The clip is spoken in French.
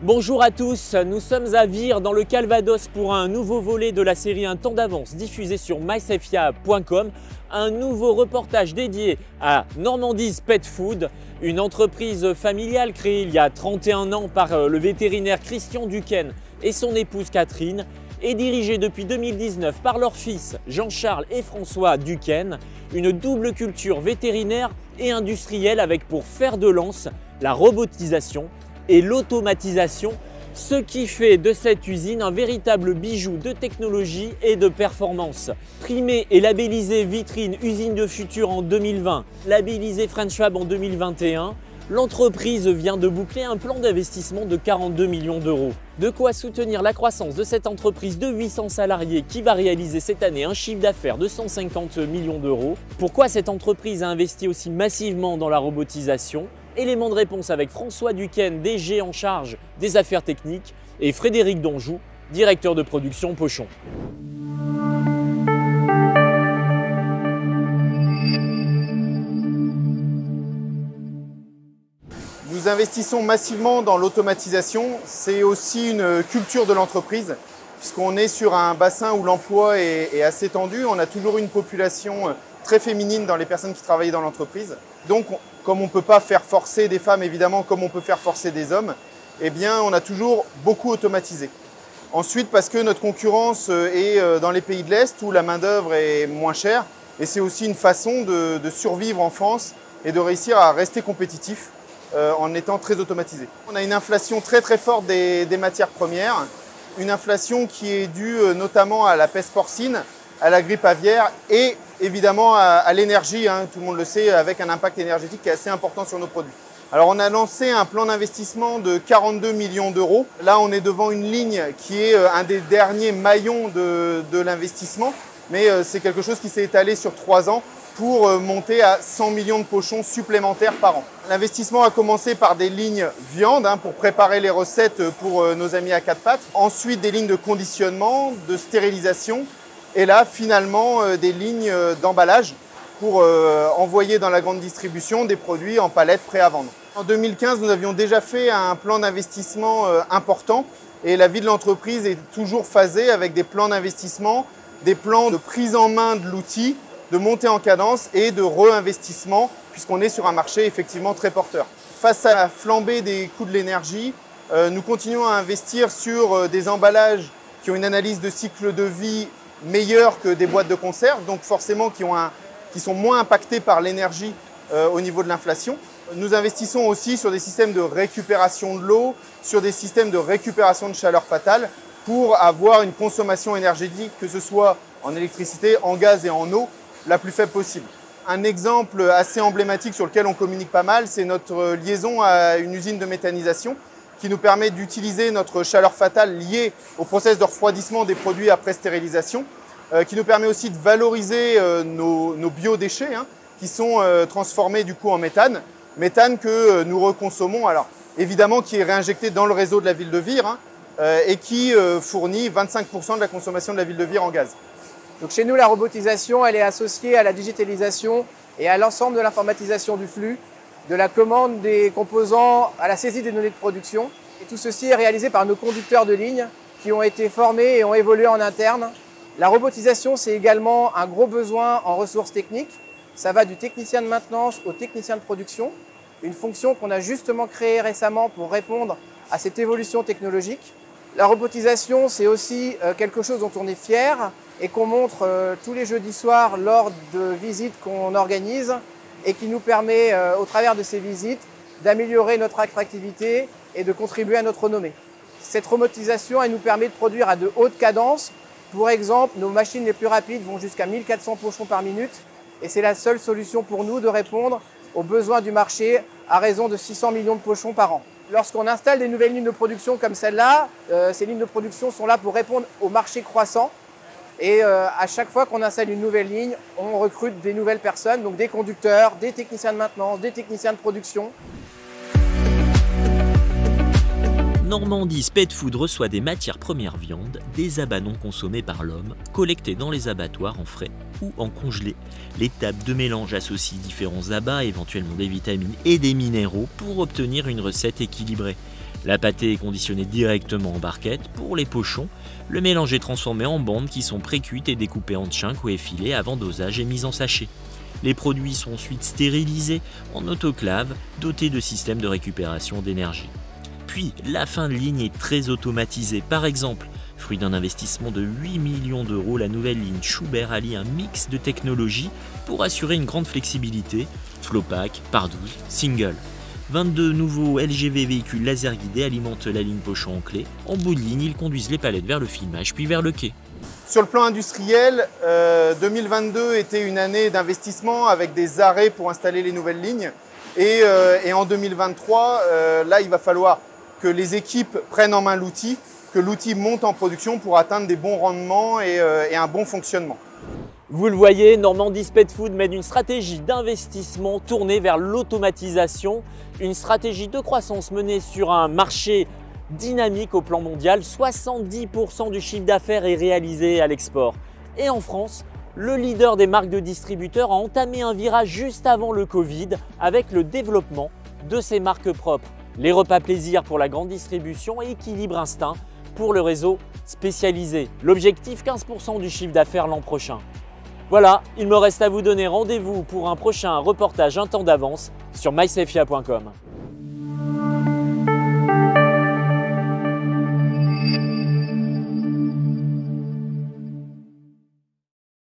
Bonjour à tous, nous sommes à Vire dans le Calvados pour un nouveau volet de la série Un temps d'avance diffusé sur mysafia.com. Un nouveau reportage dédié à Normandy's Pet Food, une entreprise familiale créée il y a 31 ans par le vétérinaire Christian Duquesne et son épouse Catherine et dirigée depuis 2019 par leurs fils Jean-Charles et François Duquesne. Une double culture vétérinaire et industrielle avec pour fer de lance la robotisation et l'automatisation, ce qui fait de cette usine un véritable bijou de technologie et de performance. Primée et labellisée vitrine usine de futur en 2020, labellisée French Fab en 2021, l'entreprise vient de boucler un plan d'investissement de 42 millions d'euros. De quoi soutenir la croissance de cette entreprise de 800 salariés qui va réaliser cette année un chiffre d'affaires de 150 millions d'euros. Pourquoi cette entreprise a investi aussi massivement dans la robotisation? Élément de réponse avec François Duquesne, DG en charge des affaires techniques, et Frédéric Donjou, directeur de production Pochon. Nous investissons massivement dans l'automatisation. C'est aussi une culture de l'entreprise, puisqu'on est sur un bassin où l'emploi est assez tendu. On a toujours une population très féminine dans les personnes qui travaillent dans l'entreprise. Donc, comme on ne peut pas faire forcer des femmes, évidemment, comme on peut faire forcer des hommes, eh bien, on a toujours beaucoup automatisé. Ensuite, parce que notre concurrence est dans les pays de l'Est où la main-d'œuvre est moins chère, et c'est aussi une façon de survivre en France et de réussir à rester compétitif en étant très automatisé. On a une inflation très très forte des matières premières, une inflation qui est due notamment à la peste porcine, à la grippe aviaire et évidemment à l'énergie, hein, tout le monde le sait, avec un impact énergétique qui est assez important sur nos produits. Alors on a lancé un plan d'investissement de 42 millions d'euros. Là on est devant une ligne qui est un des derniers maillons de l'investissement, mais c'est quelque chose qui s'est étalé sur 3 ans pour monter à 100 millions de pochons supplémentaires par an. L'investissement a commencé par des lignes viande pour préparer les recettes pour nos amis à 4 pattes. Ensuite des lignes de conditionnement, de stérilisation. Et là, finalement, des lignes d'emballage pour envoyer dans la grande distribution des produits en palettes prêts à vendre. En 2015, nous avions déjà fait un plan d'investissement important et la vie de l'entreprise est toujours phasée avec des plans d'investissement, des plans de prise en main de l'outil, de montée en cadence et de réinvestissement puisqu'on est sur un marché effectivement très porteur. Face à la flambée des coûts de l'énergie, nous continuons à investir sur des emballages qui ont une analyse de cycle de vie meilleurs que des boîtes de conserve, donc forcément qui sont moins impactés par l'énergie au niveau de l'inflation. Nous investissons aussi sur des systèmes de récupération de l'eau, sur des systèmes de récupération de chaleur fatale pour avoir une consommation énergétique, que ce soit en électricité, en gaz et en eau, la plus faible possible. Un exemple assez emblématique sur lequel on communique pas mal, c'est notre liaison à une usine de méthanisation qui nous permet d'utiliser notre chaleur fatale liée au process de refroidissement des produits après stérilisation, qui nous permet aussi de valoriser nos biodéchets qui sont transformés du coup en méthane, méthane que nous reconsommons, alors évidemment qui est réinjecté dans le réseau de la ville de Vire et qui fournit 25% de la consommation de la ville de Vire en gaz. Donc chez nous, la robotisation, elle est associée à la digitalisation et à l'ensemble de l'informatisation du flux, de la commande des composants à la saisie des données de production. Et tout ceci est réalisé par nos conducteurs de ligne qui ont été formés et ont évolué en interne. La robotisation, c'est également un gros besoin en ressources techniques. Ça va du technicien de maintenance au technicien de production, une fonction qu'on a justement créée récemment pour répondre à cette évolution technologique. La robotisation, c'est aussi quelque chose dont on est fier et qu'on montre tous les jeudis soirs lors de visites qu'on organise et qui nous permet, au travers de ces visites, d'améliorer notre attractivité et de contribuer à notre renommée. Cette robotisation, elle nous permet de produire à de hautes cadences. Pour exemple, nos machines les plus rapides vont jusqu'à 1400 pochons par minute et c'est la seule solution pour nous de répondre aux besoins du marché à raison de 600 millions de pochons par an. Lorsqu'on installe des nouvelles lignes de production comme celle-là, ces lignes de production sont là pour répondre au marché croissant. Et à chaque fois qu'on installe une nouvelle ligne, on recrute des nouvelles personnes, donc des conducteurs, des techniciens de maintenance, des techniciens de production. Normandy's Pet Food reçoit des matières premières viande, des abats non consommés par l'homme, collectés dans les abattoirs en frais ou en congelé. L'étape de mélange associe différents abats, éventuellement des vitamines et des minéraux pour obtenir une recette équilibrée. La pâtée est conditionnée directement en barquette pour les pochons. Le mélange est transformé en bandes qui sont pré-cuites et découpées en chunks ou effilées avant dosage et mise en sachet. Les produits sont ensuite stérilisés en autoclave dotés de systèmes de récupération d'énergie. Puis, la fin de ligne est très automatisée. Par exemple, fruit d'un investissement de 8 millions d'euros, la nouvelle ligne Schubert allie un mix de technologies pour assurer une grande flexibilité, Flowpack, par 12, single. 22 nouveaux LGV véhicules laser guidés alimentent la ligne pochon en clé. En bout de ligne, ils conduisent les palettes vers le filmage puis vers le quai. Sur le plan industriel, 2022 était une année d'investissement avec des arrêts pour installer les nouvelles lignes. Et en 2023, là, il va falloir que les équipes prennent en main l'outil, que l'outil monte en production pour atteindre des bons rendements et un bon fonctionnement. Vous le voyez, Normandis Pet Food mène une stratégie d'investissement tournée vers l'automatisation, une stratégie de croissance menée sur un marché dynamique au plan mondial. 70% du chiffre d'affaires est réalisé à l'export. Et en France, le leader des marques de distributeurs a entamé un virage juste avant le Covid avec le développement de ses marques propres. Les repas plaisir pour la grande distribution et Équilibre Instinct pour le réseau spécialisé. L'objectif, 15% du chiffre d'affaires l'an prochain. Voilà, il me reste à vous donner rendez-vous pour un prochain reportage un temps d'avance sur mysafia.com.